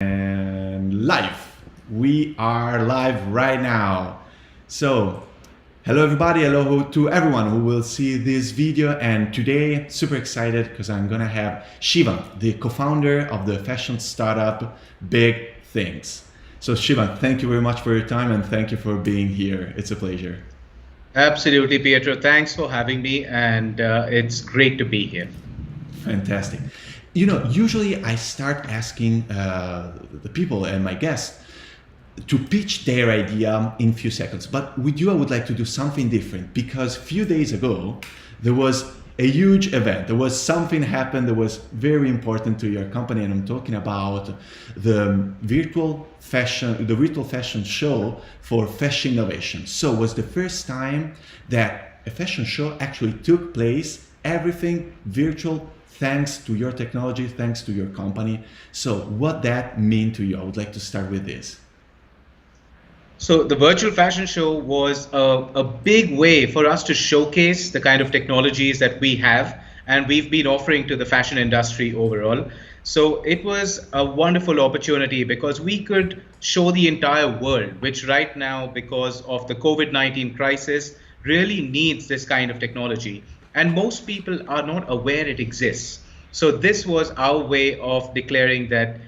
And live. We are live right now. So, hello everybody, hello to everyone who will see this video. And today, super excited because I'm gonna have Shivan, the co-founder of the fashion startup Big Thinx. So Shivan, thank you very much for your time and thank you for being here. It's a pleasure. Absolutely, Pietro. Thanks for having me, and it's great to be here. Fantastic. Usually I start asking the people and my guests to pitch their idea in few seconds. But with you, I would like to do something different because a few days ago, there was a huge event. There was something happened that was very important to your company. And I'm talking about the virtual fashion show for fashion innovation. So it was the first time that a fashion show actually took place, everything virtual, thanks to your technology, thanks to your company. So what that mean to you? I would like to start with this. So the virtual fashion show was a big way for us to showcase the kind of technologies that we have and we've been offering to the fashion industry overall. So it was a wonderful opportunity because we could show the entire world, which right now, because of the COVID-19 crisis, really needs this kind of technology. And most people are not aware it exists. So this was our way of declaring that,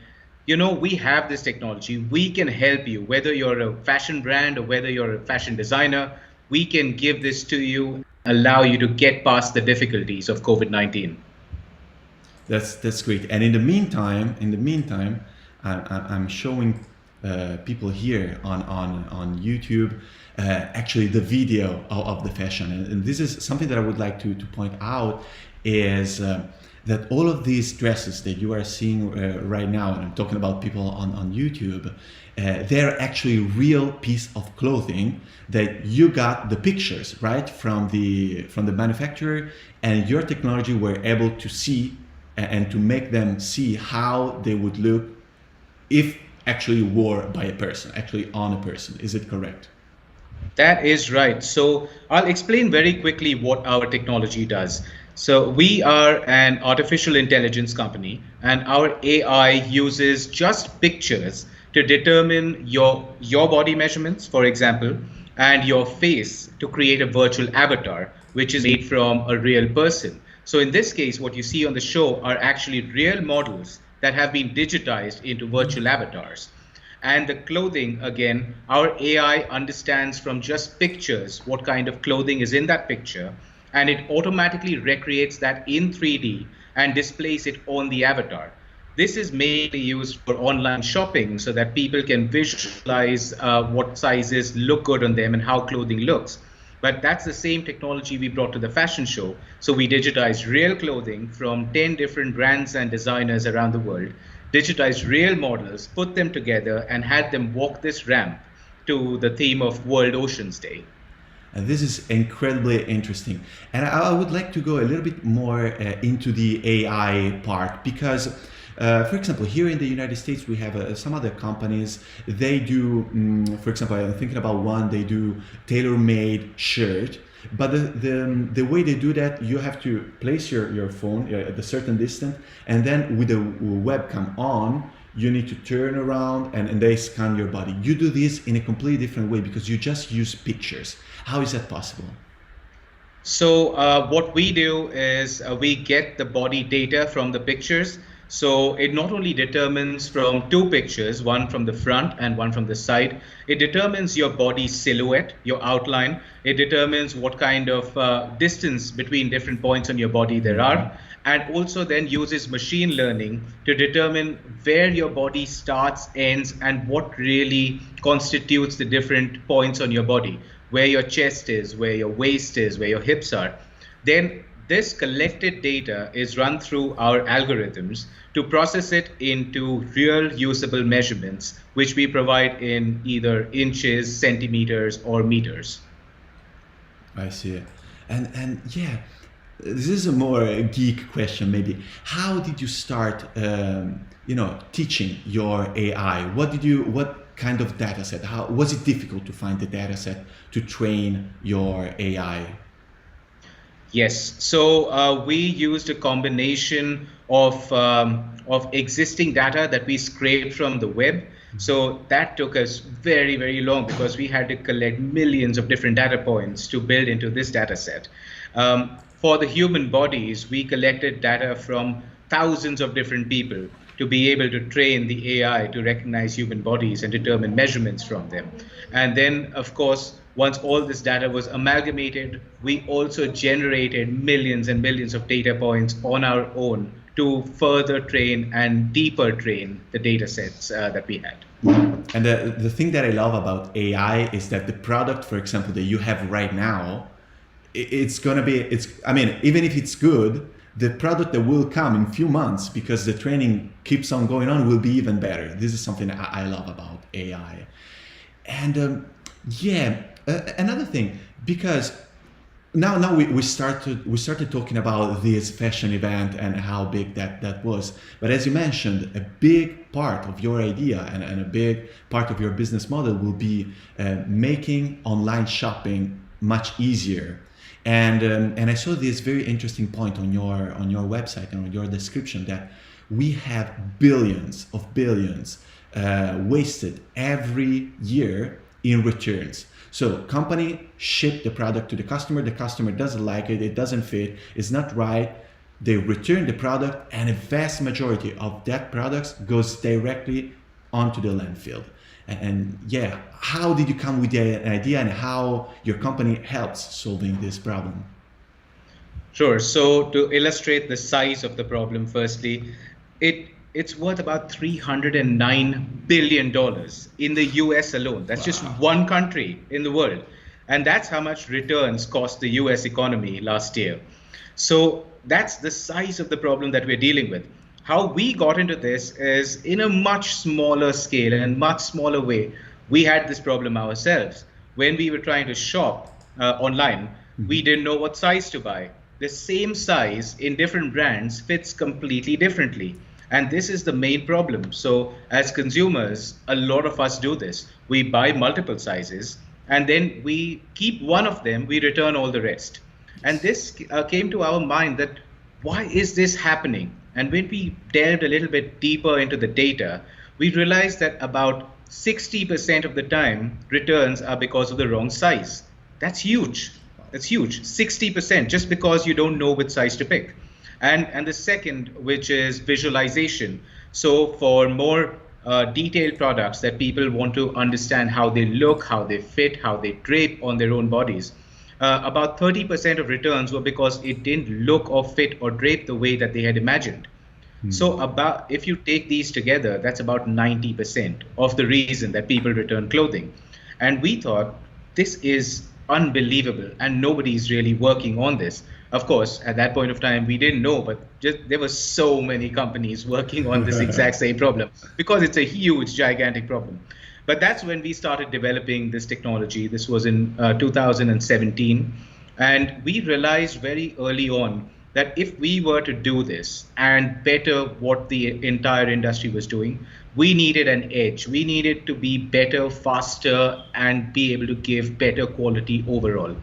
we have this technology, we can help you, whether you're a fashion brand or whether you're a fashion designer, we can give this to you, allow you to get past the difficulties of COVID-19. That's great. And in the meantime, I'm showing people here on YouTube actually the video of the fashion. And this is something that I would like to point out is that all of these dresses that you are seeing right now, and I'm talking about people on YouTube, they're actually real piece of clothing that you got the pictures, right, from the manufacturer, and your technology were able to see and to make them see how they would look if actually wore by a person, actually on a person. Is it correct? That is right. So I'll explain very quickly what our technology does. So we are an artificial intelligence company, and our AI uses just pictures to determine your body measurements, for example, and your face to create a virtual avatar, which is made from a real person. So in this case, what you see on the show are actually real models that have been digitized into virtual avatars. And the clothing, again, our AI understands from just pictures what kind of clothing is in that picture, and it automatically recreates that in 3D and displays it on the avatar. This is mainly used for online shopping so that people can visualize what sizes look good on them and how clothing looks. But that's the same technology we brought to the fashion show. So we digitized real clothing from 10 different brands and designers around the world, digitized real models, put them together, and had them walk this ramp to the theme of World Oceans Day. And this is incredibly interesting. And I would like to go a little bit more into the AI part because, for example, here in the United States, we have some other companies, they do, for example, I'm thinking about one, they do tailor-made shirt. But the way they do that, you have to place your phone at a certain distance, and then with the webcam on, you need to turn around and they scan your body. You do this in a completely different way because you just use pictures. How is that possible? So what we do is we get the body data from the pictures. So it not only determines from two pictures, one from the front and one from the side, it determines your body silhouette, your outline. It determines what kind of distance between different points on your body there are, and also then uses machine learning to determine where your body starts, ends, and what really constitutes the different points on your body, where your chest is, where your waist is, where your hips are. Then this collected data is run through our algorithms to process it into real usable measurements, which we provide in either inches, centimeters, or meters. I see. And yeah, this is a more geek question maybe. How did you start, teaching your AI? What kind of data set? How was it difficult to find the data set to train your AI? Yes. So we used a combination of existing data that we scraped from the web. So that took us very, very long because we had to collect millions of different data points to build into this data set. For the human bodies, we collected data from thousands of different people to be able to train the AI to recognize human bodies and determine measurements from them. And then, of course, once all this data was amalgamated, we also generated millions and millions of data points on our own to further train and deeper train the data sets that we had. And the thing that I love about AI is that the product, for example, that you have right now, it's gonna be, I mean, even if it's good, the product that will come in few months, because the training keeps on going on, will be even better. This is something I love about AI. And yeah, another thing, because now we started talking about this fashion event and how big that was. But as you mentioned, a big part of your idea and a big part of your business model will be making online shopping much easier. And I saw this very interesting point on your website and on your description, that we have billions wasted every year in returns. So company ship the product to the customer doesn't like it doesn't fit, it's not right, they return the product, and a vast majority of that product goes directly onto the landfill. And yeah, how did you come with the idea, and how your company helps solving this problem? Sure. So to illustrate the size of the problem, firstly, it's worth about $309 billion in the US alone. That's just Wow. one country in the world. And that's how much returns cost the US economy last year. So that's the size of the problem that we're dealing with. How we got into this is in a much smaller scale and much smaller way. We had this problem ourselves. When we were trying to shop online, we didn't know what size to buy. The same size in different brands fits completely differently. And this is the main problem. So as consumers, a lot of us do this. We buy multiple sizes, and then we keep one of them, we return all the rest. And this came to our mind that why is this happening? And when we delved a little bit deeper into the data, we realized that about 60% of the time returns are because of the wrong size. That's huge. That's huge. 60% just because you don't know which size to pick. And the second, which is visualization. So for more detailed products that people want to understand how they look, how they fit, how they drape on their own bodies, about 30% of returns were because it didn't look or fit or drape the way that they had imagined. So about, if you take these together, that's about 90% of the reason that people return clothing. And we thought this is unbelievable and nobody's really working on this. Of course, at that point of time, we didn't know, but just there were so many companies working on this exact same problem because it's a huge, gigantic problem. But that's when we started developing this technology. This was in 2017. And we realized very early on that if we were to do this and better what the entire industry was doing, we needed an edge. We needed to be better, faster, and be able to give better quality overall.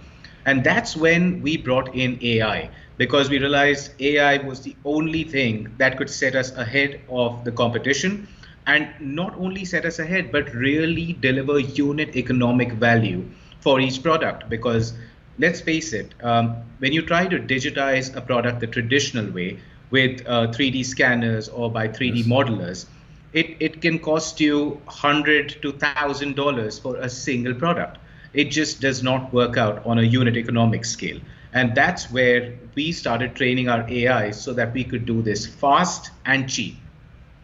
And that's when we brought in AI, because we realized AI was the only thing that could set us ahead of the competition, and not only set us ahead, but really deliver unit economic value for each product. Because let's face it, when you try to digitize a product the traditional way with 3D scanners or by 3D Yes. modelers, it can cost you $100 to $1,000 for a single product. It just does not work out on a unit economic scale. And that's where we started training our AI so that we could do this fast and cheap.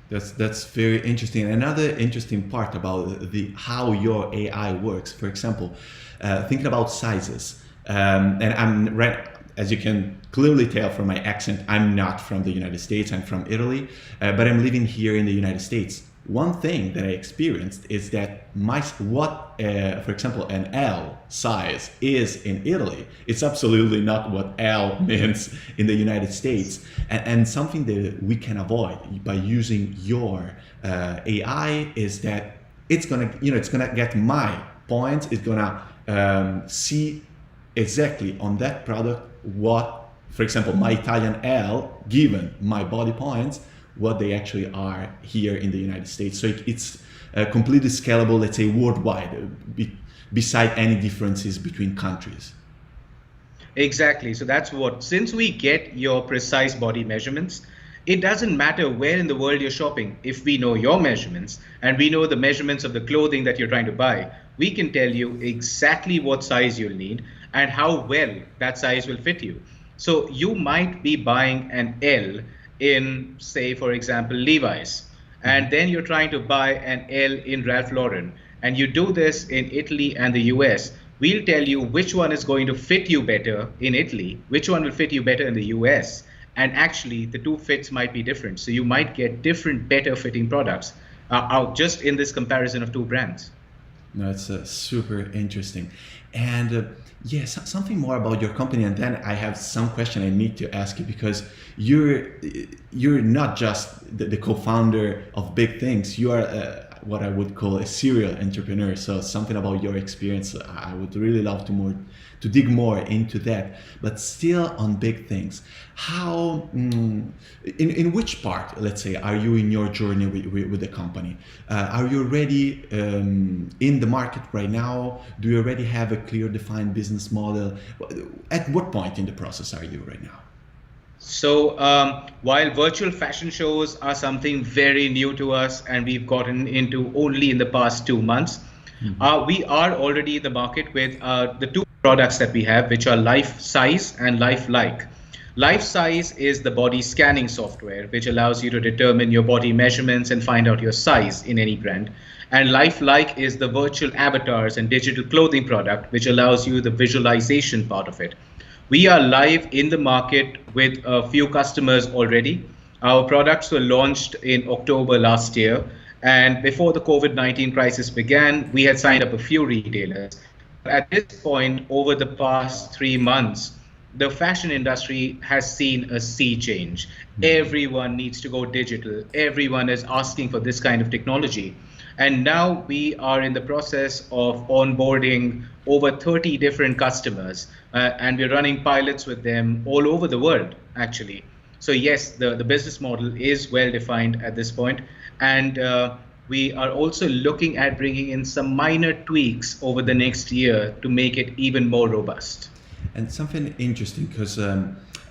That's very interesting. Another interesting part about the how your AI works, for example, thinking about sizes. And I'm right, as you can clearly tell from my accent, I'm not from the United States. I'm from Italy, but I'm living here in the United States. One thing that I experienced is that for example, an L size is in Italy, it's absolutely not what L means in the United States. And something that we can avoid by using your AI is that it's gonna get my points. It's gonna see exactly on that product what, for example, my Italian L, given my body points, what they actually are here in the United States. So it's completely scalable, let's say worldwide, beside any differences between countries. Exactly. So that's what, since we get your precise body measurements, it doesn't matter where in the world you're shopping. If we know your measurements and we know the measurements of the clothing that you're trying to buy, we can tell you exactly what size you'll need and how well that size will fit you. So you might be buying an L in, say, for example, Levi's, and then you're trying to buy an L in Ralph Lauren, and you do this in Italy and the US. We'll tell you which one is going to fit you better in Italy, which one will fit you better in the US. And actually, the two fits might be different. So you might get different, better fitting products out just in this comparison of two brands. No, it's super interesting. And yes, something more about your company, and then I have some question I need to ask you, because you're not just the co-founder of Big Thinx. You are what I would call a serial entrepreneur. So something about your experience, I would really love to dig more into that. But still on Big Thinx, how in which part, let's say, are you in your journey with the company? Are you already in the market right now? Do you already have a clear defined business model? At what point in the process are you right now? So while virtual fashion shows are something very new to us and we've gotten into only in the past 2 months, we are already in the market with the two products that we have, which are Life Size and Life Like. Life Size is the body scanning software, which allows you to determine your body measurements and find out your size in any brand. And Life Like is the virtual avatars and digital clothing product, which allows you the visualization part of it. We are live in the market with a few customers already. Our products were launched in October last year. And before the COVID-19 crisis began, we had signed up a few retailers. At this point, over the past 3 months, the fashion industry has seen a sea change. Everyone needs to go digital. Everyone is asking for this kind of technology. And now we are in the process of onboarding over 30 different customers, and we're running pilots with them all over the world, actually. So yes, the business model is well defined at this point, and we are also looking at bringing in some minor tweaks over the next year to make it even more robust. And something interesting, because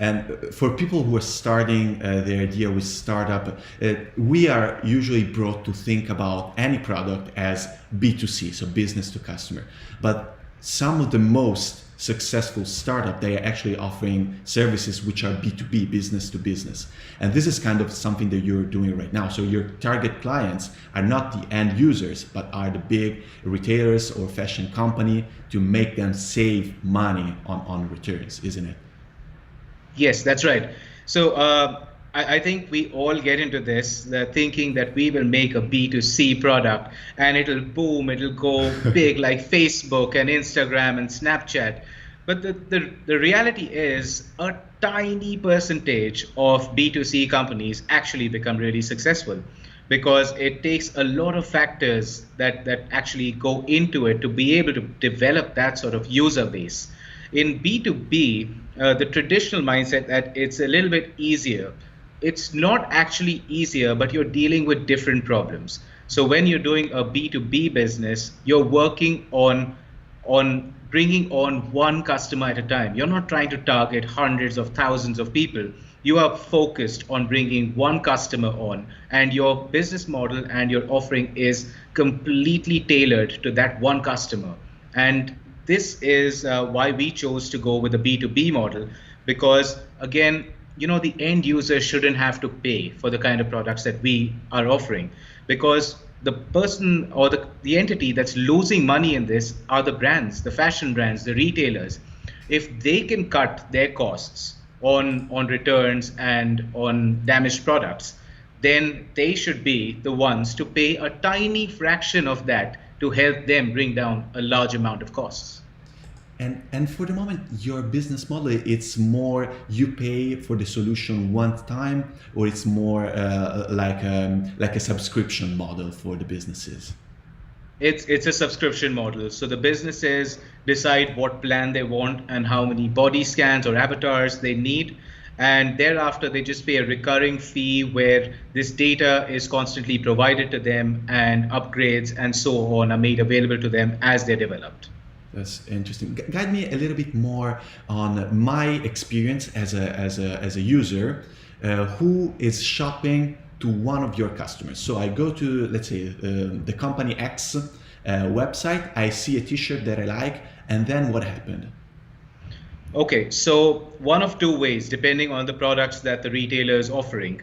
and for people who are starting their idea with startup, we are usually brought to think about any product as B2C, so business to customer. But some of the most successful startup, they are actually offering services which are B2B, business to business. And this is kind of something that you're doing right now. So your target clients are not the end users, but are the big retailers or fashion company to make them save money on returns, isn't it? Yes, that's right. So I think we all get into this, the thinking that we will make a B2C product and it'll boom, it'll go big like Facebook and Instagram and Snapchat. But the reality is a tiny percentage of B2C companies actually become really successful, because it takes a lot of factors that actually go into it to be able to develop that sort of user base. In B2B, the traditional mindset that it's a little bit easier. It's not actually easier, but you're dealing with different problems. So when you're doing a B2B business, you're working on bringing on one customer at a time. You're not trying to target hundreds of thousands of people. You are focused on bringing one customer on, and your business model and your offering is completely tailored to that one customer. And this is why we chose to go with the B2B model, because again, the end user shouldn't have to pay for the kind of products that we are offering, because the person or the entity that's losing money in this are the brands, the fashion brands, the retailers. If they can cut their costs on returns and on damaged products, then they should be the ones to pay a tiny fraction of that to help them bring down a large amount of costs. And for the moment, your business model, it's more you pay for the solution one time, or it's more like a subscription model for the businesses? It's a subscription model. So the businesses decide what plan they want and how many body scans or avatars they need. And thereafter, they just pay a recurring fee where this data is constantly provided to them and upgrades and so on are made available to them as they're developed. That's interesting. Guide me a little bit more on my experience as a user who is shopping to one of your customers. So I go to, let's say, the company X website, I see a t-shirt that I like, and then what happened? Okay, so one of two ways, depending on the products that the retailer is offering.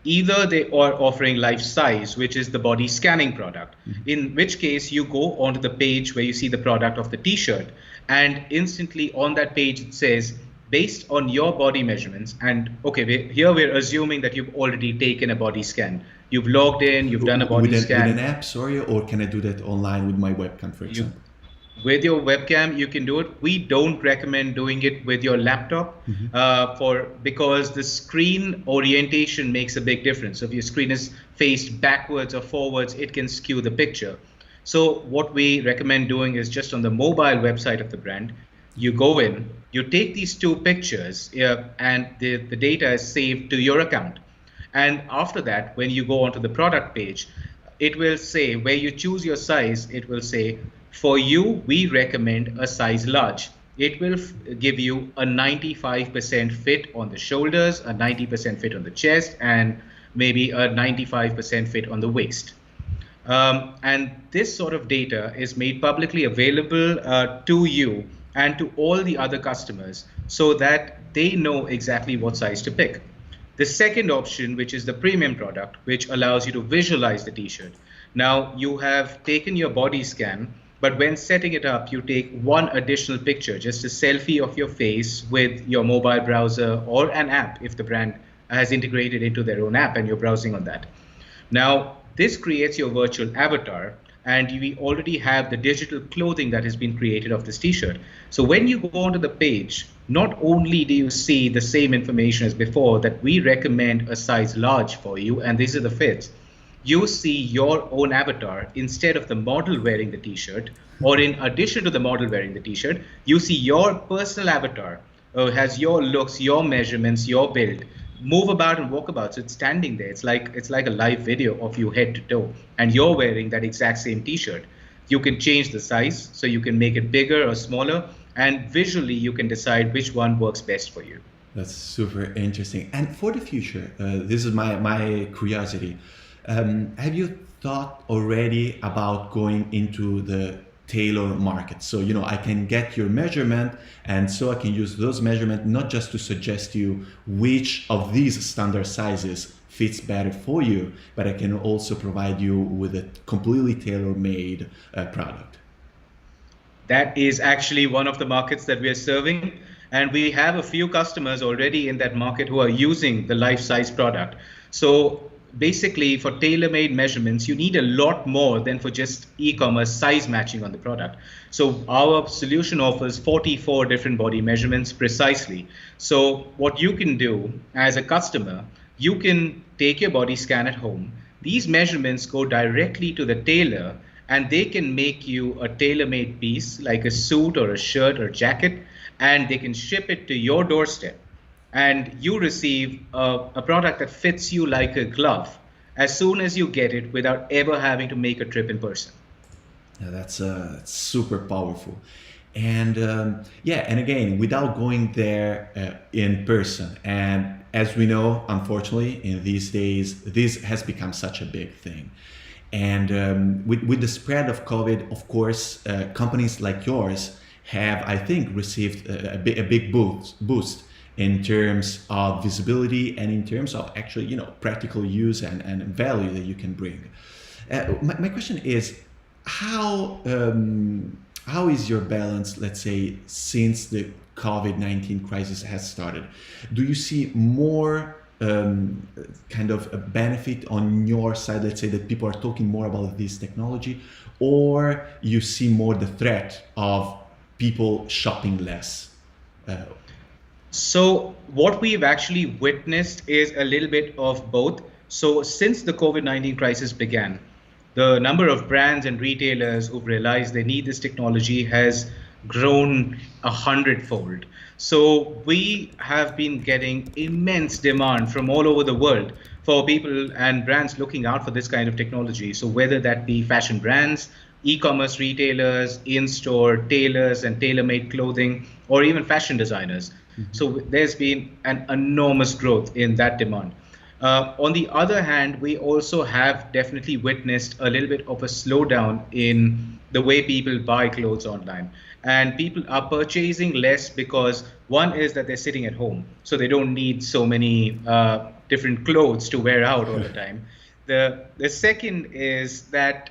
Either they are offering life size, which is the body scanning product, in which case you go onto the page where you see the product of the t-shirt, and instantly on that page it says, based on your body measurements, and okay, here we're assuming that you've already taken a body scan. You've logged in, you've done a body scan. With an app, sorry, or can I do that online with my webcam, for You example? with your webcam you can do it. We don't recommend doing it with your laptop because the screen orientation makes a big difference. So if your screen is faced backwards or forwards, it can skew the picture. So what we recommend doing is just on the mobile website of the brand, you go in, you take these two pictures, and the data is saved to your account. And after that, when you go onto the product page, it will say where you choose your size, it will say, for you, we recommend a size large. It will give you a 95% fit on the shoulders, a 90% fit on the chest, and maybe a 95% fit on the waist. And this sort of data is made publicly available to you and to all the other customers so that they know exactly what size to pick. The second option, which is the premium product, which allows you to visualize the t-shirt. Now you have taken your body scan, but when setting it up, you take one additional picture, just a selfie of your face with your mobile browser or an app if the brand has integrated into their own app and you're browsing on that. Now, this creates your virtual avatar, and we already have the digital clothing that has been created of this t-shirt. So when you go onto the page, not only do you see the same information as before, that we recommend a size large for you, and these are the fits, you see your own avatar instead of the model wearing the t-shirt, or in addition to the model wearing the t-shirt, you see your personal avatar has your looks, your measurements, your build, move about and walk about. So it's standing there. It's like a live video of you head to toe, and you're wearing that exact same t-shirt. You can change the size, so you can make it bigger or smaller, and visually you can decide which one works best for you. That's super interesting. And for the future, this is my curiosity. Have you thought already about going into the tailor market? So, I can get your measurement, and so I can use those measurements not just to suggest you which of these standard sizes fits better for you, but I can also provide you with a completely tailor-made product. That is actually one of the markets that we are serving. And we have a few customers already in that market who are using the life size product. So basically, for tailor-made measurements, you need a lot more than for just e-commerce size matching on the product. So our solution offers 44 different body measurements precisely. So what you can do as a customer, you can take your body scan at home. These measurements go directly to the tailor, and they can make you a tailor-made piece like a suit or a shirt or jacket, and they can ship it to your doorstep. And you receive a product that fits you like a glove as soon as you get it, without ever having to make a trip in person. Yeah, that's super powerful. And and again, without going there in person. And as we know, unfortunately, in these days, this has become such a big thing. And with the spread of COVID, of course, companies like yours have, I think, received a big boost in terms of visibility and in terms of actually, practical use and value that you can bring. My question is, how is your balance, let's say, since the COVID-19 crisis has started? Do you see more kind of a benefit on your side, let's say, that people are talking more about this technology, or you see more the threat of people shopping less? So what we've actually witnessed is a little bit of both. So since the COVID-19 crisis began, the number of brands and retailers who've realized they need this technology has grown 100-fold. So we have been getting immense demand from all over the world for people and brands looking out for this kind of technology. So whether that be fashion brands, e-commerce retailers, in-store tailors and tailor-made clothing, or even fashion designers. So there's been an enormous growth in that demand. On the other hand, we also have definitely witnessed a little bit of a slowdown in the way people buy clothes online. And people are purchasing less because one is that they're sitting at home, so they don't need so many different clothes to wear out all the time. The second is that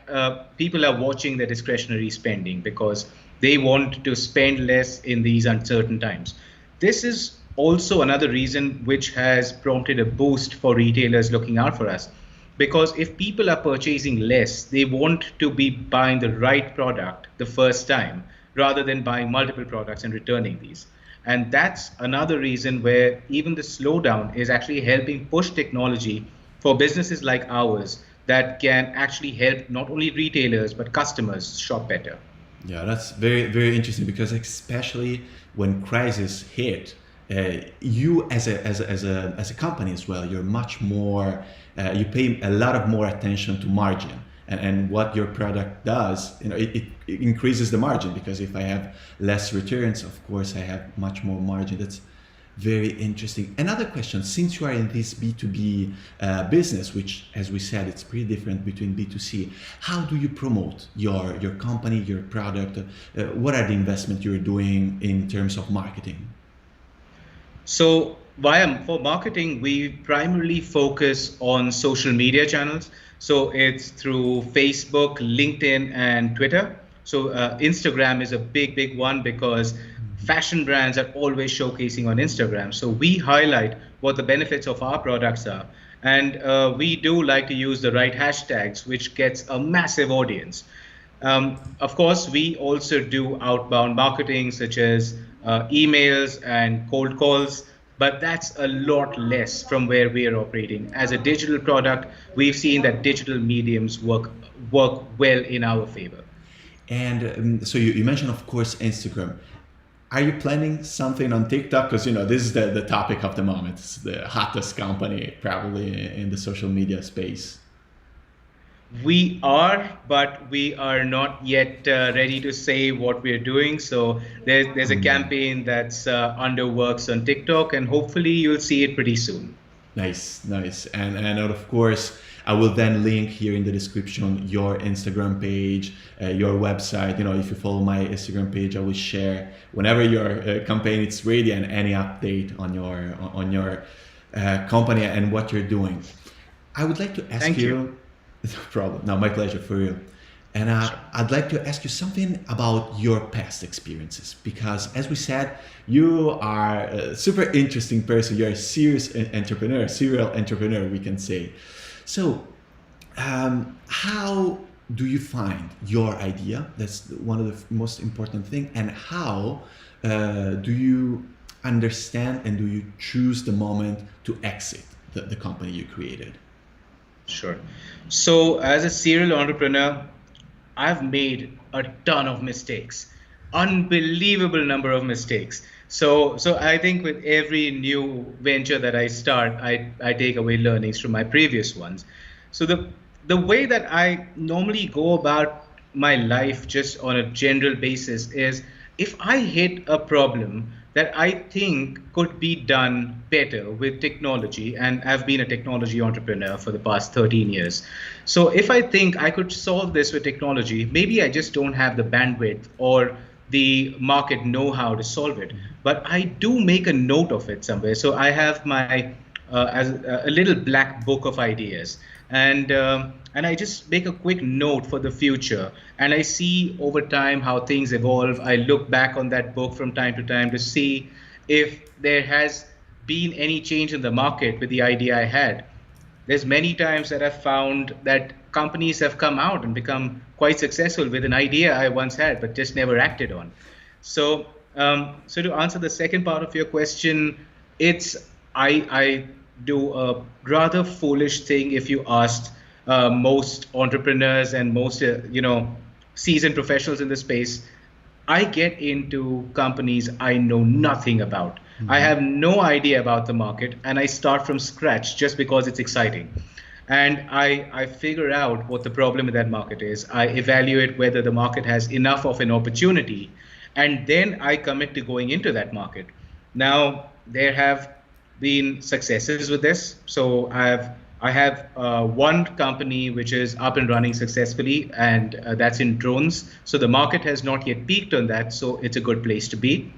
people are watching their discretionary spending because they want to spend less in these uncertain times. This is also another reason which has prompted a boost for retailers looking out for us. Because if people are purchasing less, they want to be buying the right product the first time rather than buying multiple products and returning these. And that's another reason where even the slowdown is actually helping push technology for businesses like ours that can actually help not only retailers but customers shop better. Yeah, that's very, very interesting because especially when crisis hit, you as a company as well, you're much more, you pay a lot of more attention to margin and what your product does. It increases the margin because if I have less returns, of course I have much more margin. That's very interesting. Another question, since you are in this B2B business, which as we said, it's pretty different between B2C, how do you promote your company, your product? What are the investments you're doing in terms of marketing? So for marketing, we primarily focus on social media channels. So it's through Facebook, LinkedIn, and Twitter. So Instagram is a big one because fashion brands are always showcasing on Instagram. So we highlight what the benefits of our products are. And we do like to use the right hashtags, which gets a massive audience. Of course, we also do outbound marketing, such as emails and cold calls, but that's a lot less from where we are operating. As a digital product, we've seen that digital mediums work well in our favor. And so you mentioned, of course, Instagram. Are you planning something on TikTok? Because this is the topic of the moment. It's the hottest company probably in the social media space. We are, but we are not yet ready to say what we're doing. So there's a campaign that's under works on TikTok, and hopefully you'll see it pretty soon. Nice. And of course, I will then link here in the description your Instagram page, your website. If you follow my Instagram page, I will share whenever your campaign is ready and any update on your company and what you're doing. I would like to ask Thank you. No problem. No, my pleasure for you. And I'd like to ask you something about your past experiences, because as we said, you are a super interesting person. You're a serial entrepreneur, we can say. So how do you find your idea? That's one of the most important thing. And how do you understand and do you choose the moment to exit the company you created? Sure. So as a serial entrepreneur, I've made a ton of mistakes, unbelievable number of mistakes. So I think with every new venture that I start, I take away learnings from my previous ones. So the way that I normally go about my life just on a general basis is if I hit a problem that I think could be done better with technology, and I've been a technology entrepreneur for the past 13 years. So if I think I could solve this with technology, maybe I just don't have the bandwidth or the market know-how to solve it, but I do make a note of it somewhere. So I have my as a little black book of ideas, and I just make a quick note for the future, and I see over time how things evolve. I look back on that book from time to time to see if there has been any change in the market with the idea I had. There's many times that I've found that companies have come out and become quite successful with an idea I once had but just never acted on. So so to answer the second part of your question, it's I do a rather foolish thing if you asked most entrepreneurs and most seasoned professionals in the space, I get into companies I know nothing about. I have no idea about the market, and I start from scratch just because it's exciting. And I figure out what the problem in that market is. I evaluate whether the market has enough of an opportunity, and then I commit to going into that market. Now, there have been successes with this. So I have one company which is up and running successfully, and that's in drones. So the market has not yet peaked on that, so it's a good place to be.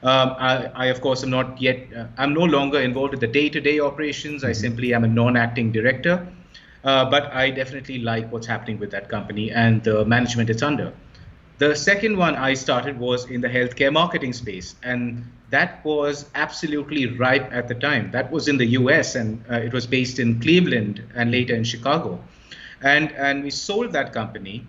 I of course am not yet. I'm no longer involved in the day-to-day operations. I simply am a non-acting director, but I definitely like what's happening with that company and the management it's under. The second one I started was in the healthcare marketing space, and that was absolutely ripe at the time. That was in the US, and it was based in Cleveland and later in Chicago. And we sold that company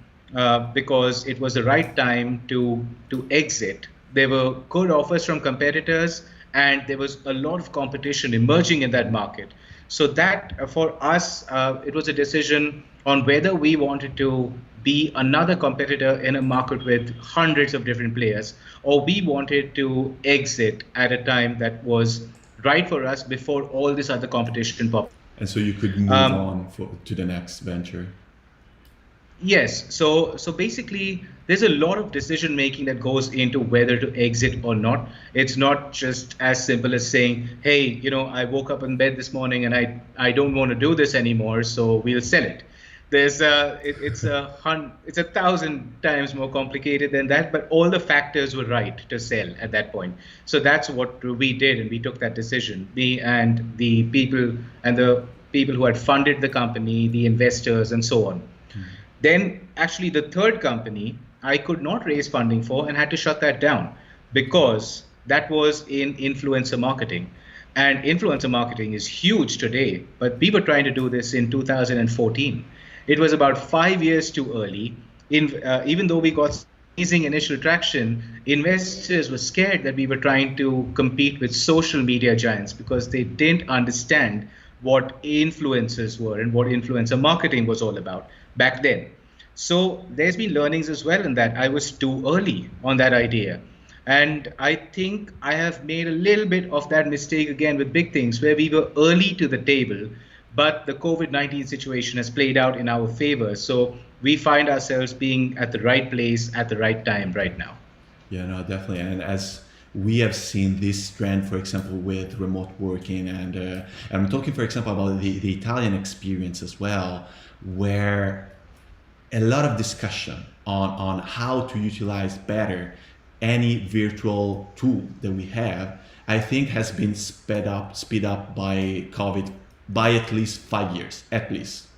because it was the right time to exit. There were good offers from competitors, and there was a lot of competition emerging in that market. So that for us, it was a decision on whether we wanted to be another competitor in a market with hundreds of different players, or we wanted to exit at a time that was right for us before all this other competition popped. And so you could move on to the next venture. Yes. So basically, there's a lot of decision making that goes into whether to exit or not. It's not just as simple as saying, "Hey, I woke up in bed this morning and I don't want to do this anymore, so we'll sell it." It's a thousand times more complicated than that, but all the factors were right to sell at that point. So that's what we did, and we took that decision. Me and the people who had funded the company, the investors, and so on. Then actually the third company I could not raise funding for and had to shut that down because that was in influencer marketing. And influencer marketing is huge today, but we were trying to do this in 2014. It was about 5 years too early. Even though we got amazing initial traction, investors were scared that we were trying to compete with social media giants because they didn't understand what influencers were and what influencer marketing was all about back then. So there's been learnings as well in that I was too early on that idea. And I think I have made a little bit of that mistake again with Big Thinx, where we were early to the table, but the COVID-19 situation has played out in our favor. So we find ourselves being at the right place at the right time right now. Yeah, no, definitely. And as we have seen this trend, for example, with remote working, and I'm talking, for example, about the Italian experience as well, where a lot of discussion on how to utilize better any virtual tool that we have, I think has been speed up by COVID by at least 5 years, at least.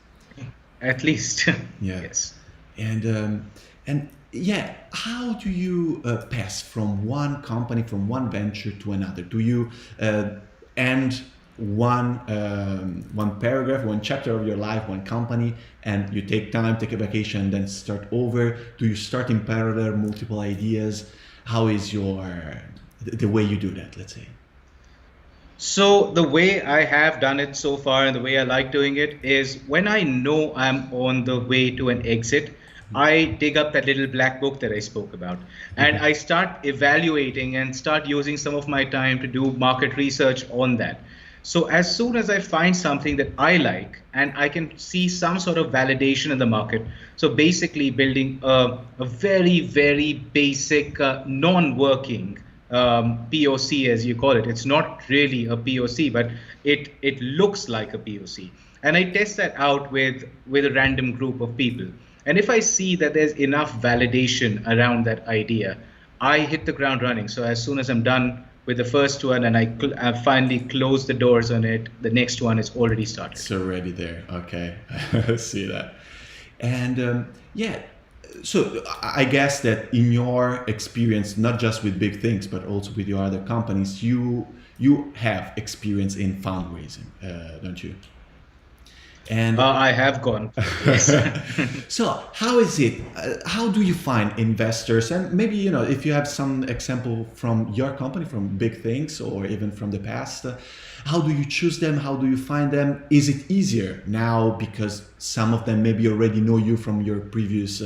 At least. Yeah. Yes. And yeah, how do you pass from one company, from one venture to another? Do you end one paragraph, one chapter of your life, one company, and you take time, take a vacation, then start over? Do you start in parallel, multiple ideas? How is the way you do that, let's say? So the way I have done it so far and the way I like doing it is when I know I'm on the way to an exit, I dig up that little black book that I spoke about and I start evaluating and start using some of my time to do market research on that. So as soon as I find something that I like and I can see some sort of validation in the market, so basically building a very, very basic non-working POC, as you call it. It's not really a POC, but it looks like a POC. And I test that out with a random group of people. And if I see that there's enough validation around that idea, I hit the ground running. So as soon as I'm done with the first one and I finally close the doors on it, the next one is already started. It's already there. Okay, I see that. And yeah, so I guess that in your experience, not just with Big Thinx, but also with your other companies, you have experience in fundraising, don't you? And I have gone. Yes. so how is it? How do you find investors? And maybe if you have some example from your company, from Big Thinx, or even from the past, how do you choose them? How do you find them? Is it easier now because some of them maybe already know you from your previous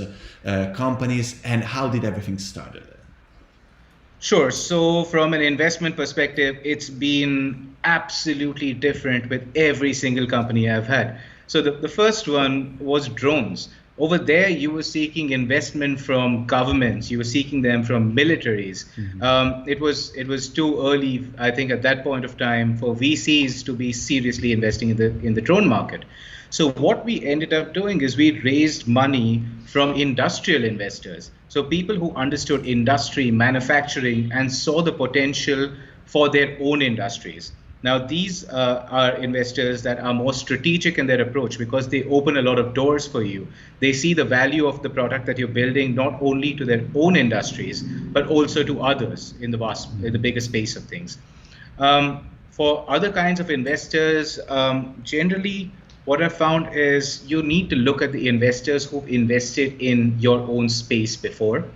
companies? And how did everything started? Sure. So, from an investment perspective, it's been absolutely different with every single company I've had. So, the first one was drones. Over there, you were seeking investment from governments. You were seeking them from militaries. It was too early, I think, at that point of time for VCs to be seriously investing in the drone market. So what we ended up doing is we raised money from industrial investors. So people who understood industry, manufacturing, and saw the potential for their own industries. Now, these are investors that are more strategic in their approach because they open a lot of doors for you. They see the value of the product that you're building not only to their own industries, but also to others in the bigger space of things. For other kinds of investors, generally, what I found is you need to look at the investors who've invested in your own space before.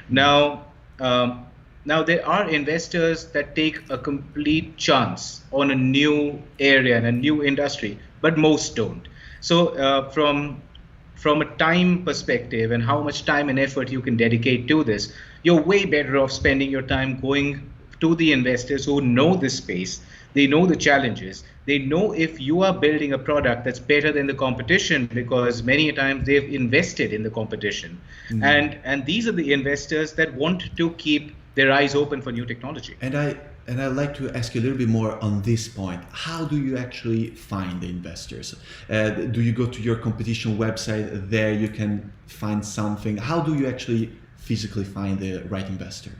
Now, now there are investors that take a complete chance on a new area and a new industry, but most don't. So from a time perspective and how much time and effort you can dedicate to this, you're way better off spending your time going to the investors who know this space. They know the challenges. They know if you are building a product that's better than the competition because many times they've invested in the competition. And these are the investors that want to keep their eyes open for new technology. And I'd like to ask you a little bit more on this point. How do you actually find the investors? Do you go to your competition website? There you can find something. How do you actually physically find the right investor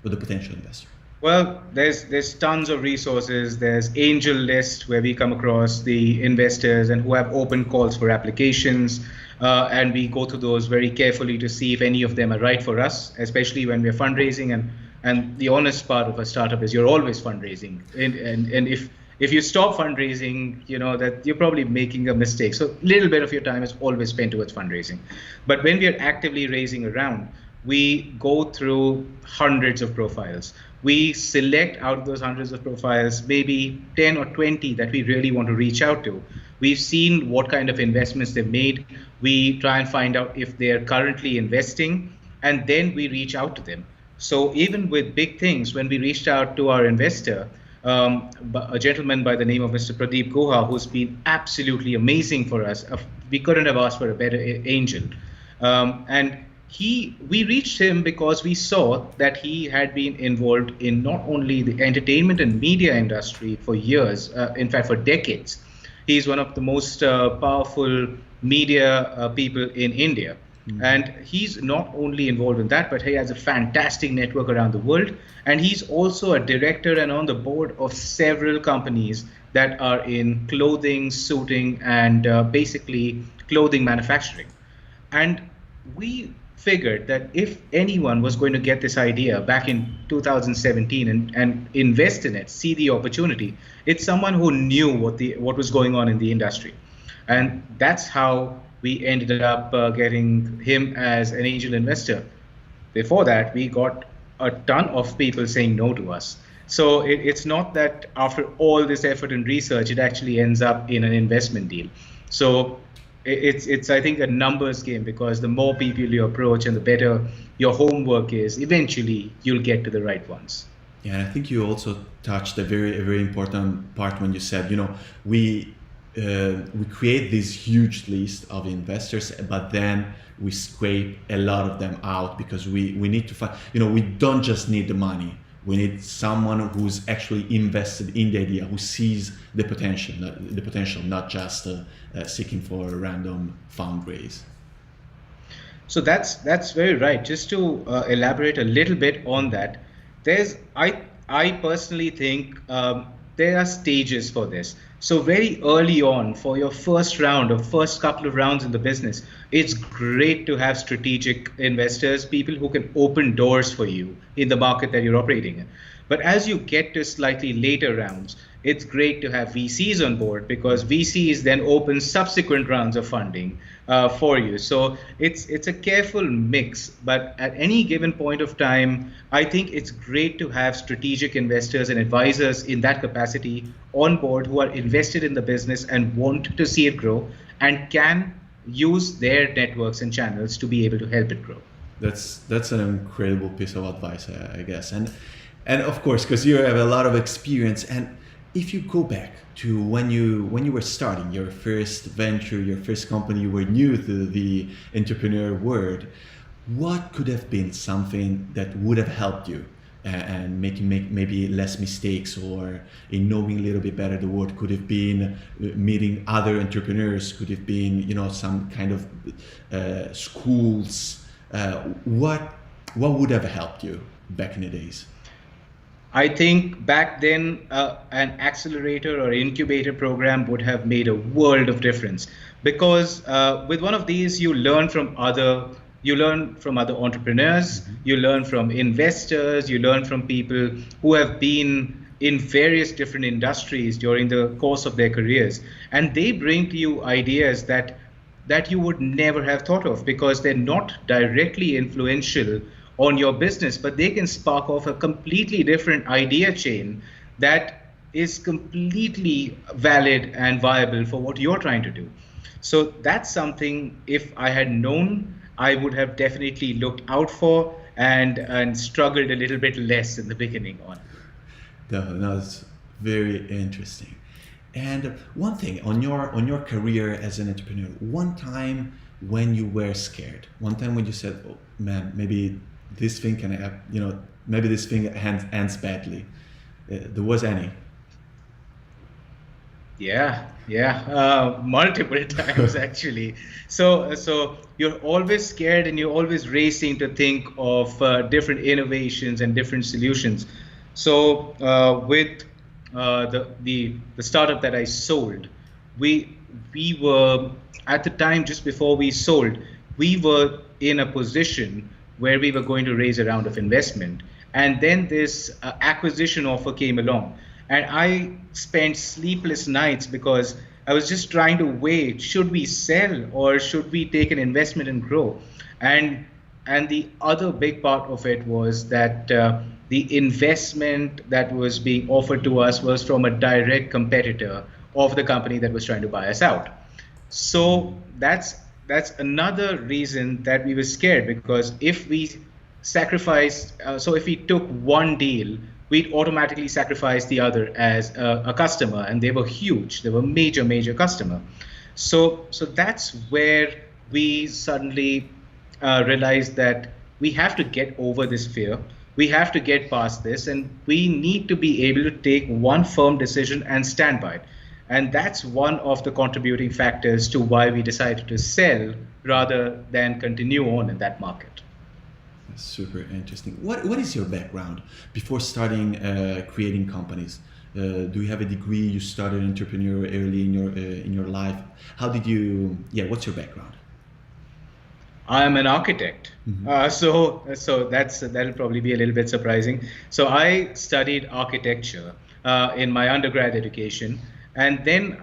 or the potential investor? Well, there's tons of resources. There's Angel List where we come across the investors and who have open calls for applications, and we go through those very carefully to see if any of them are right for us, especially when we're fundraising. And the honest part of a startup is you're always fundraising, and if you stop fundraising, that you're probably making a mistake. So a little bit of your time is always spent towards fundraising. But when we are actively raising a round, we go through hundreds of profiles. We select out of those hundreds of profiles, maybe 10 or 20 that we really want to reach out to. We've seen what kind of investments they've made. We try and find out if they're currently investing, and then we reach out to them. So even with Big Thinx, when we reached out to our investor, a gentleman by the name of Mr. Pradeep Guha, who's been absolutely amazing for us. We couldn't have asked for a better angel. And we reached him because we saw that he had been involved in not only the entertainment and media industry for years, in fact, for decades. He's one of the most powerful media people in India. And he's not only involved in that, but he has a fantastic network around the world. And he's also a director and on the board of several companies that are in clothing, suiting, and basically clothing manufacturing. And we figured that if anyone was going to get this idea back in 2017 and invest in it, see the opportunity, it's someone who knew what was going on in the industry. And that's how we ended up getting him as an angel investor. Before that, we got a ton of people saying no to us. So it's not that after all this effort and research, it actually ends up in an investment deal. So it's I think a numbers game, because the more people you approach and the better your homework is, eventually you'll get to the right ones. Yeah, and I think you also touched a very important part when you said, we create this huge list of investors, but then we scrape a lot of them out because we need to find, we don't just need the money. We need someone who's actually invested in the idea, who sees the potential, not just seeking for a random fundraise. So that's very right. Just to elaborate a little bit on that, I personally think there are stages for this. So very early on, for your first round or first couple of rounds in the business, it's great to have strategic investors, people who can open doors for you in the market that you're operating in. But as you get to slightly later rounds, it's great to have VCs on board because VCs then open subsequent rounds of funding for you. So it's a careful mix, but at any given point of time, I think it's great to have strategic investors and advisors in that capacity on board who are invested in the business and want to see it grow and can use their networks and channels to be able to help it grow. That's an incredible piece of advice, I guess, and of course, because you have a lot of experience. And if you go back to when you were starting your first venture, your first company, you were new to the entrepreneur world, what could have been something that would have helped you and make maybe less mistakes, or in knowing a little bit better the world? Could have been meeting other entrepreneurs, could have been some kind of schools. What would have helped you back in the days? I think back then, an accelerator or incubator program would have made a world of difference because with one of these, you learn from other entrepreneurs, you learn from investors, you learn from people who have been in various different industries during the course of their careers, and they bring to you ideas that you would never have thought of because they're not directly influential on your business, but they can spark off a completely different idea chain that is completely valid and viable for what you're trying to do. So that's something, if I had known, I would have definitely looked out for and struggled a little bit less in the beginning on. That's very interesting. And one thing on your career as an entrepreneur, one time when you were scared, one time when you said, "Oh man, maybe this thing can have, maybe this thing ends badly." There was any? Multiple times actually. So you're always scared and you're always racing to think of different innovations and different solutions. So with the startup that I sold, we were at the time just before we sold, we were in a position where we were going to raise a round of investment, and then this acquisition offer came along, and I spent sleepless nights because I was just trying to weigh, should we sell or should we take an investment and grow? And the other big part of it was that the investment that was being offered to us was from a direct competitor of the company that was trying to buy us out. So that's another reason that we were scared, because if we if we took one deal, we'd automatically sacrifice the other as a customer, and they were huge. They were major customer. So that's where we suddenly realized that we have to get over this fear. We have to get past this, and we need to be able to take one firm decision and stand by it. And that's one of the contributing factors to why we decided to sell rather than continue on in that market. That's super interesting. What is your background before starting creating companies? Do you have a degree? You started entrepreneur early in your life. How did you? Yeah, what's your background? I'm an architect, so that'll probably be a little bit surprising. So I studied architecture in my undergrad education. And then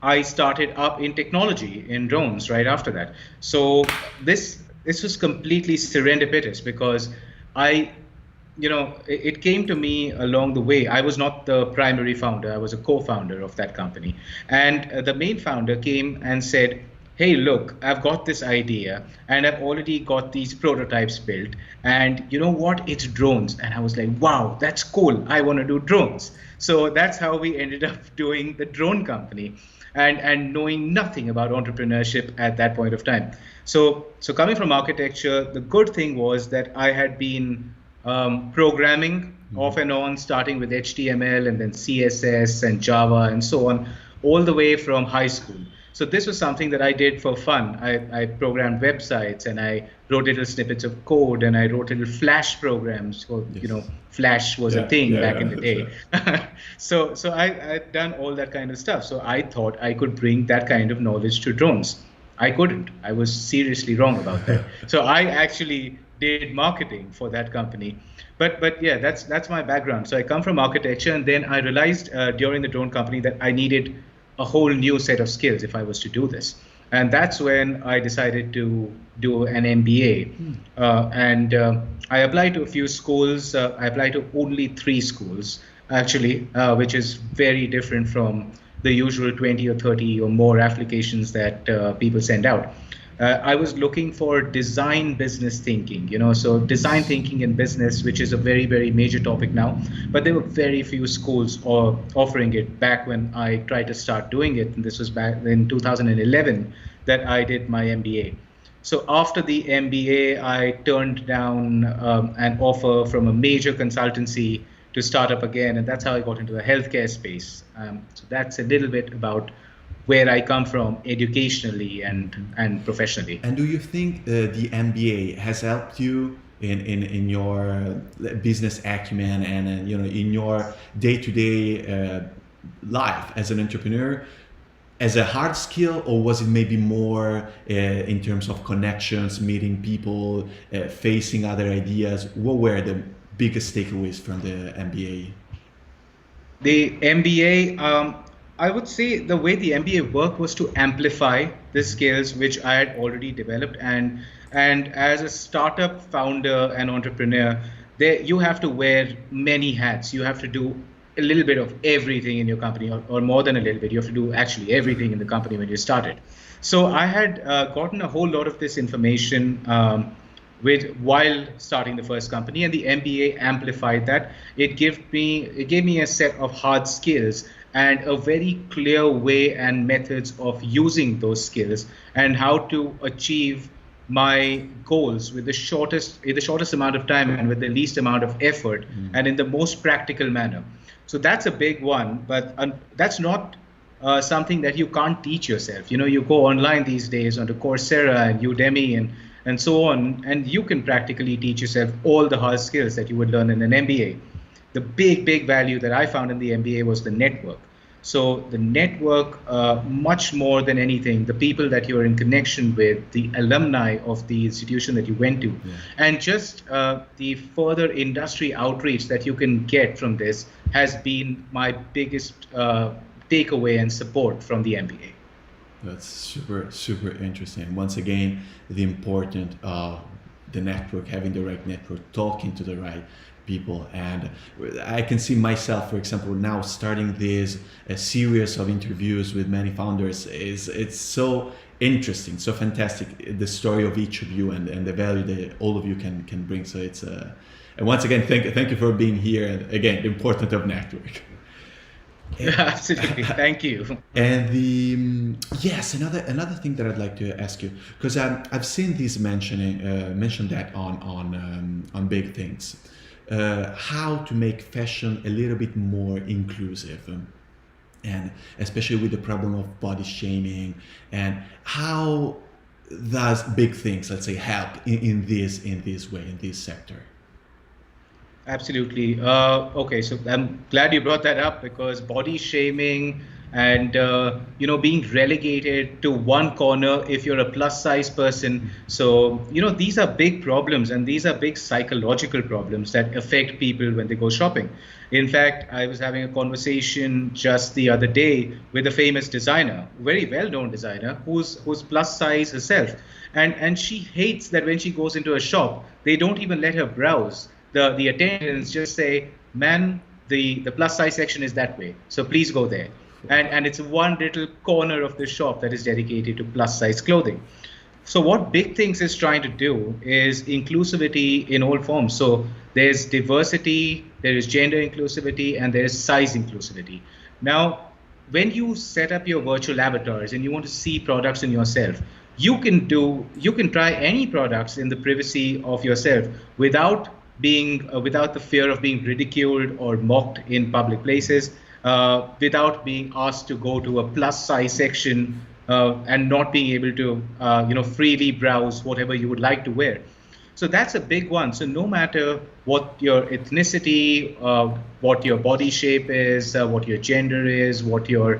I started up in technology in drones right after that. So this was completely serendipitous because it came to me along the way. I was not the primary founder. I was a co-founder of that company. And the main founder came and said, "Hey, look, I've got this idea and I've already got these prototypes built. And you know what? It's drones." And I was like, "Wow, that's cool. I want to do drones." So that's how we ended up doing the drone company, and knowing nothing about entrepreneurship at that point of time. So coming from architecture, the good thing was that I had been programming off and on, starting with HTML and then CSS and Java and so on, all the way from high school. So this was something that I did for fun. I programmed websites and I wrote little snippets of code and I wrote little Flash programs. So, Yes. Flash was a thing back in the day. Right. So I'd done all that kind of stuff. So I thought I could bring that kind of knowledge to drones. I couldn't. I was seriously wrong about that. So I actually did marketing for that company. But yeah, that's my background. So I come from architecture, and then I realized during the drone company that I needed a whole new set of skills if I was to do this. And that's when I decided to do an MBA. And I applied to a few schools. I applied to only 3 schools, actually, which is very different from the usual 20 or 30 or more applications that people send out. I was looking for design business thinking, so design thinking in business, which is a very, very major topic now. But there were very few schools offering it back when I tried to start doing it. And this was back in 2011 that I did my MBA. So after the MBA, I turned down an offer from a major consultancy to start up again. And that's how I got into the healthcare space. So that's a little bit about where I come from educationally and professionally. And do you think the MBA has helped you in your business acumen and in your day-to-day life as an entrepreneur as a hard skill, or was it maybe more in terms of connections, meeting people, facing other ideas? What were the biggest takeaways from the MBA? The MBA, I would say the way the MBA worked was to amplify the skills which I had already developed. And as a startup founder and entrepreneur, you have to wear many hats. You have to do a little bit of everything in your company, or more than a little bit. You have to do actually everything in the company when you started. So I had gotten a whole lot of this information while starting the first company, and the MBA amplified that. It gave me a set of hard skills and a very clear way and methods of using those skills and how to achieve my goals with the shortest amount of time and with the least amount of effort and in the most practical manner. So that's a big one, but that's not something that you can't teach yourself. You go online these days onto Coursera and Udemy and so on, and you can practically teach yourself all the hard skills that you would learn in an MBA. The big value that I found in the MBA was the network. So the network, much more than anything, the people that you're in connection with, the alumni of the institution that you went to, and just the further industry outreach that you can get from this has been my biggest takeaway and support from the MBA. That's super interesting. Once again, the importance of the network, having the right network, talking to the right people. And I can see myself, for example, now starting this a series of interviews with many founders. It's so interesting, so fantastic, the story of each of you and the value that all of you can bring. So it's and once again, thank you for being here. And again, the importance of network. Absolutely, thank you. And yes, another thing that I'd like to ask you, because I've seen this mentioned that on Big Thinx, how to make fashion a little bit more inclusive, and especially with the problem of body shaming, and how does Big Thinx, let's say, help in this way, in this sector? Absolutely. Okay, so I'm glad you brought that up, because body shaming and being relegated to one corner if you're a plus size person. So these are big problems, and these are big psychological problems that affect people when they go shopping. In fact, I was having a conversation just the other day with a famous designer, very well-known designer, who's plus size herself, and she hates that when she goes into a shop, they don't even let her browse. The attendants just say, "Man, the plus size section is that way, so please go there." And it's one little corner of the shop that is dedicated to plus size clothing. So what Big Thinx is trying to do is inclusivity in all forms. So there's diversity, there is gender inclusivity, and there is size inclusivity. Now, when you set up your virtual avatars and you want to see products in yourself, you can try any products in the privacy of yourself without the fear of being ridiculed or mocked in public places, without being asked to go to a plus size section and not being able to freely browse whatever you would like to wear. So that's a big one. So no matter what your ethnicity, what your body shape is, what your gender is, what you're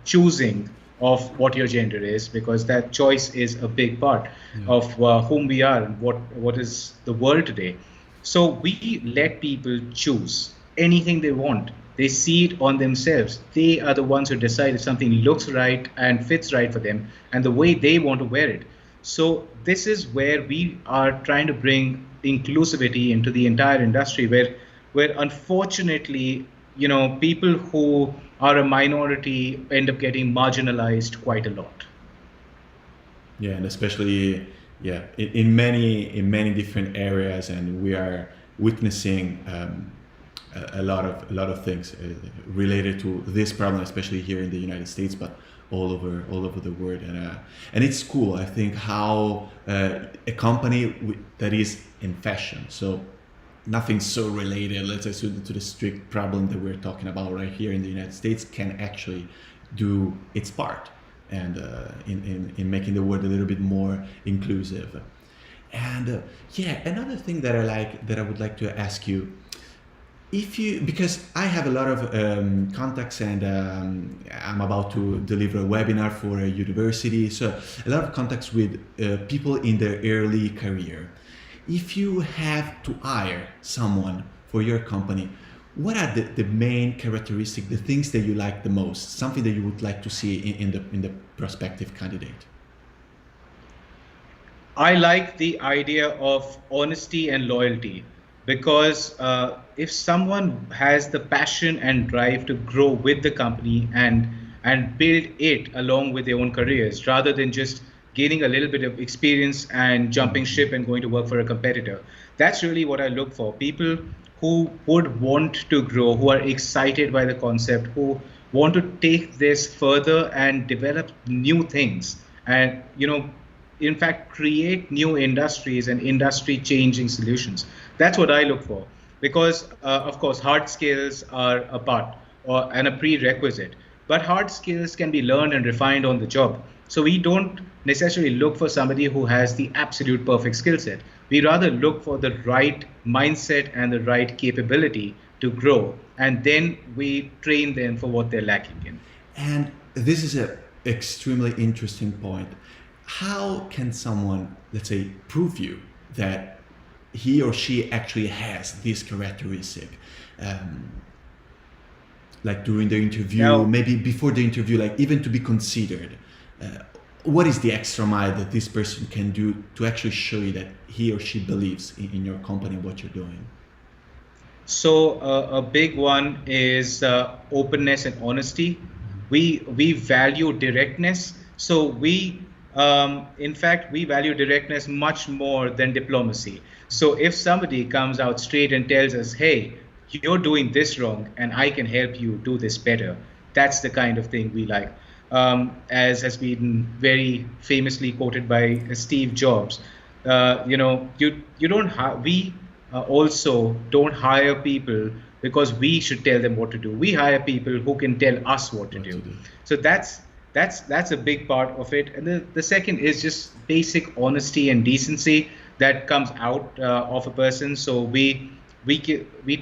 choosing, of what your gender is, because that choice is a big part Yeah. of whom we are and what is the world today. So we let people choose anything they want. They see it on themselves. They are the ones who decide if something looks right and fits right for them and the way they want to wear it. So this is where we are trying to bring inclusivity into the entire industry, where unfortunately, people who are a minority end up getting marginalized quite a lot. Yeah, and especially in many different areas, and we are witnessing a lot of things related to this problem, especially here in the United States, but all over the world, and it's cool. I think how a company that is in fashion, so nothing so related, let's say, to the strict problem that we're talking about right here in the United States, can actually do its part, and in making the world a little bit more inclusive. And another thing that I would like to ask you, if you, because I have a lot of contacts, and I'm about to deliver a webinar for a university, so a lot of contacts with people in their early career. If you have to hire someone for your company, what are the main characteristics, the things that you like the most, something that you would like to see in the prospective candidate? I like the idea of honesty and loyalty, because if someone has the passion and drive to grow with the company and build it along with their own careers, rather than just gaining a little bit of experience and jumping ship and going to work for a competitor, that's really what I look for. People who would want to grow, who are excited by the concept, who want to take this further and develop new things, and in fact create new industries and industry changing solutions. That's what I look for, because of course hard skills are a part and a prerequisite, but hard skills can be learned and refined on the job. So we don't necessarily look for somebody who has the absolute perfect skill set. We rather look for the right mindset and the right capability to grow, and then we train them for what they're lacking in. And this is an extremely interesting point. How can someone, let's say, prove you that he or she actually has this characteristic? Like during the interview, Now, maybe before the interview, like even to be considered. What is the extra mile that this person can do to actually show you that he or she believes in your company, what you're doing? so a big one is openness and honesty. We value directness. So in fact, we value directness much more than diplomacy. So if somebody comes out straight and tells us, "Hey, you're doing this wrong, and I can help you do this better," that's the kind of thing we like. As has been very famously quoted by Steve Jobs, you don't we also don't hire people because we should tell them what to do. We hire people who can tell us what to do. So that's a big part of it. And the second is just basic honesty and decency that comes out of a person. So we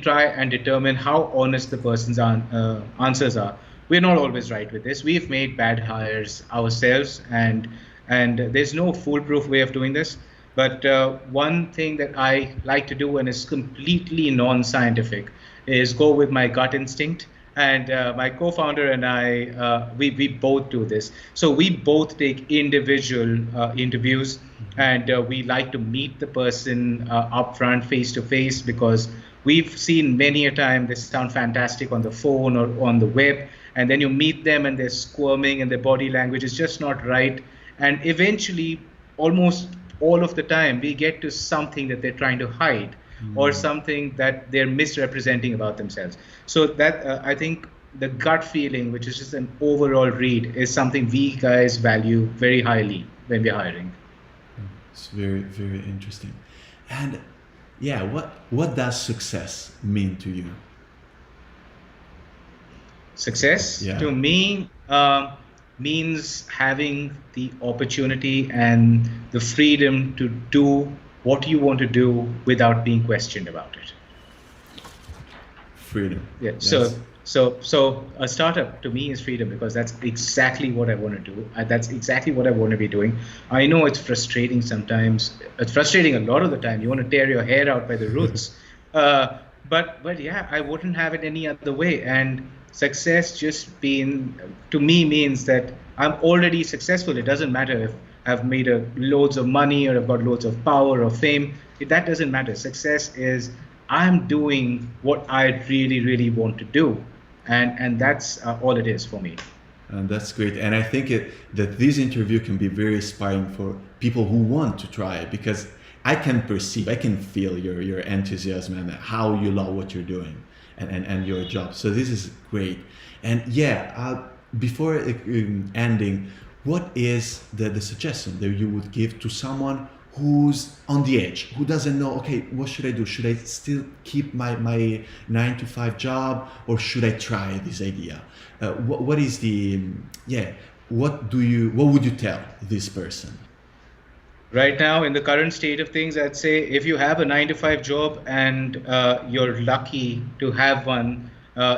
try and determine how honest the person's answers are. We're not always right with this. We've made bad hires ourselves, and there's no foolproof way of doing this. But one thing that I like to do, and is completely non-scientific, is go with my gut instinct. And my co-founder and I, we both do this. So we both take individual interviews, and we like to meet the person up front, face to face, because we've seen many a time they sound fantastic on the phone or on the web, and then you meet them and they're squirming and their body language is just not right. And eventually, almost all of the time, we get to something that they're trying to hide, or something that they're misrepresenting about themselves. So that I think the gut feeling, which is just an overall read, is something we guys value very highly when we're hiring. It's very, very interesting. And yeah, what does success mean to you? Success to me means having the opportunity and the freedom to do what you want to do without being questioned about it. Freedom. Yeah. Yes. So So a startup to me is freedom because that's exactly what I want to do. That's exactly what I want to be doing. I know it's frustrating sometimes. It's frustrating a lot of the time. You want to tear your hair out by the roots. Uh, but yeah, I wouldn't have it any other way. And success just being to me means that I'm already successful. It doesn't matter if I've made loads of money or I've got loads of power or fame. That doesn't matter. Success is I'm doing what I really, really want to do, and that's all it is for me. And that's great. And I think that this interview can be very inspiring for people who want to try it, because I can perceive, I can feel your enthusiasm and how you love what you're doing and your job. So this is great. And yeah, before ending, what is the suggestion that you would give to someone who's on the edge, who doesn't know, okay, what should I do? Should I still keep my 9 to 5 job, or should I try this idea? What is the, what would you tell this person? Right now, in the current state of things, I'd say if you have a 9 to 5 job and you're lucky to have one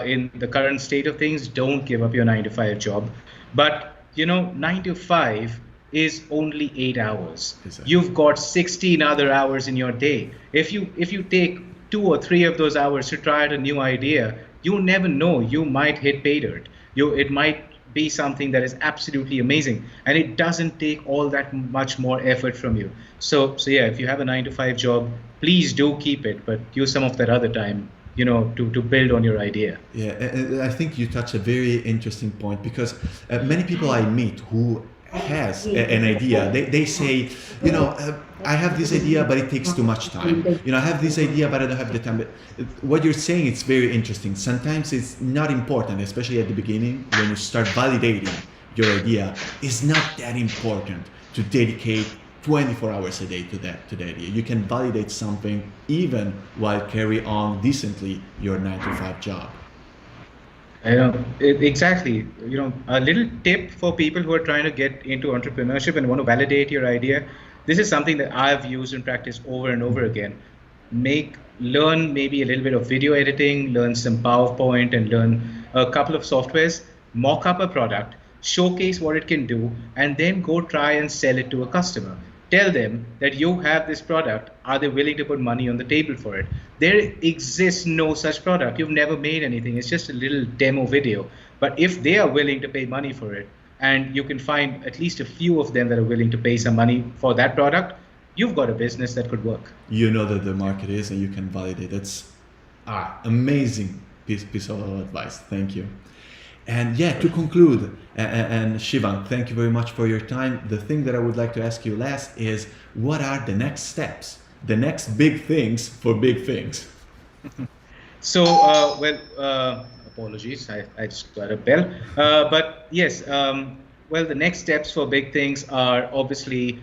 in the current state of things, don't give up your 9 to 5 job. But 9 to 5 is only 8 hours. Exactly. You've got 16 other hours in your day. If you take 2 or 3 of those hours to try out a new idea, you never know. You might hit pay dirt. It might be something that is absolutely amazing, and it doesn't take all that much more effort from you. So yeah, if you have a 9 to 5 job, please do keep it, but use some of that other time, to build on your idea. Yeah, I think you touch a very interesting point, because many people I meet who has an idea, they say, I have this idea, but it takes too much time. I have this idea, but I don't have the time. But what you're saying, it's very interesting. Sometimes it's not important, especially at the beginning, when you start validating your idea. It's not that important to dedicate 24 hours a day to the idea. You can validate something even while carry on decently your 9 to 5 job. Exactly. A little tip for people who are trying to get into entrepreneurship and want to validate your idea. This is something that I've used in practice over and over again. Learn maybe a little bit of video editing, learn some PowerPoint, and learn a couple of softwares, mock up a product, showcase what it can do, and then go try and sell it to a customer. Tell them that you have this product. Are they willing to put money on the table for it? There exists no such product. You've never made anything. It's just a little demo video. But if they are willing to pay money for it, and you can find at least a few of them that are willing to pay some money for that product, you've got a business that could work. You know that the market is, and you can validate. That's amazing piece of advice. Thank you. And yeah, to conclude, and Shivan, thank you very much for your time. The thing that I would like to ask you last is, what are the next steps, the next big things for Big Thinx? So, apologies, I just got a bell. But yes, the next steps for Big Thinx are obviously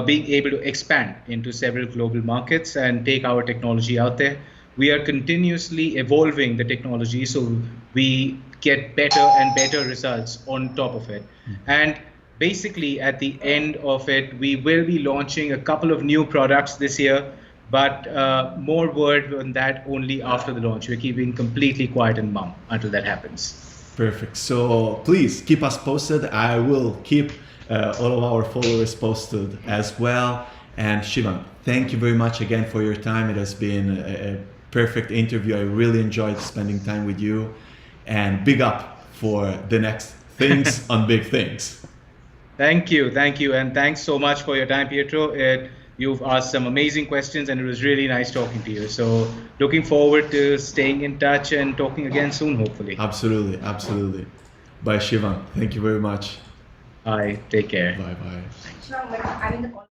being able to expand into several global markets and take our technology out there. We are continuously evolving the technology so we get better and better results on top of it. And basically at the end of it, we will be launching a couple of new products this year, but more word on that only after the launch. We're keeping completely quiet and mum until that happens. Perfect. So please keep us posted. I will keep all of our followers posted as well. And Shivan, thank you very much again for your time. It has been a perfect interview. I really enjoyed spending time with you. And big up for the next things on Big Thinx. Thank you, and thanks so much for your time, Pietro. You've asked some amazing questions, and it was really nice talking to you. So looking forward to staying in touch and talking again soon, hopefully. Absolutely. Bye, Shivan. Thank you very much. Bye, take care. Bye.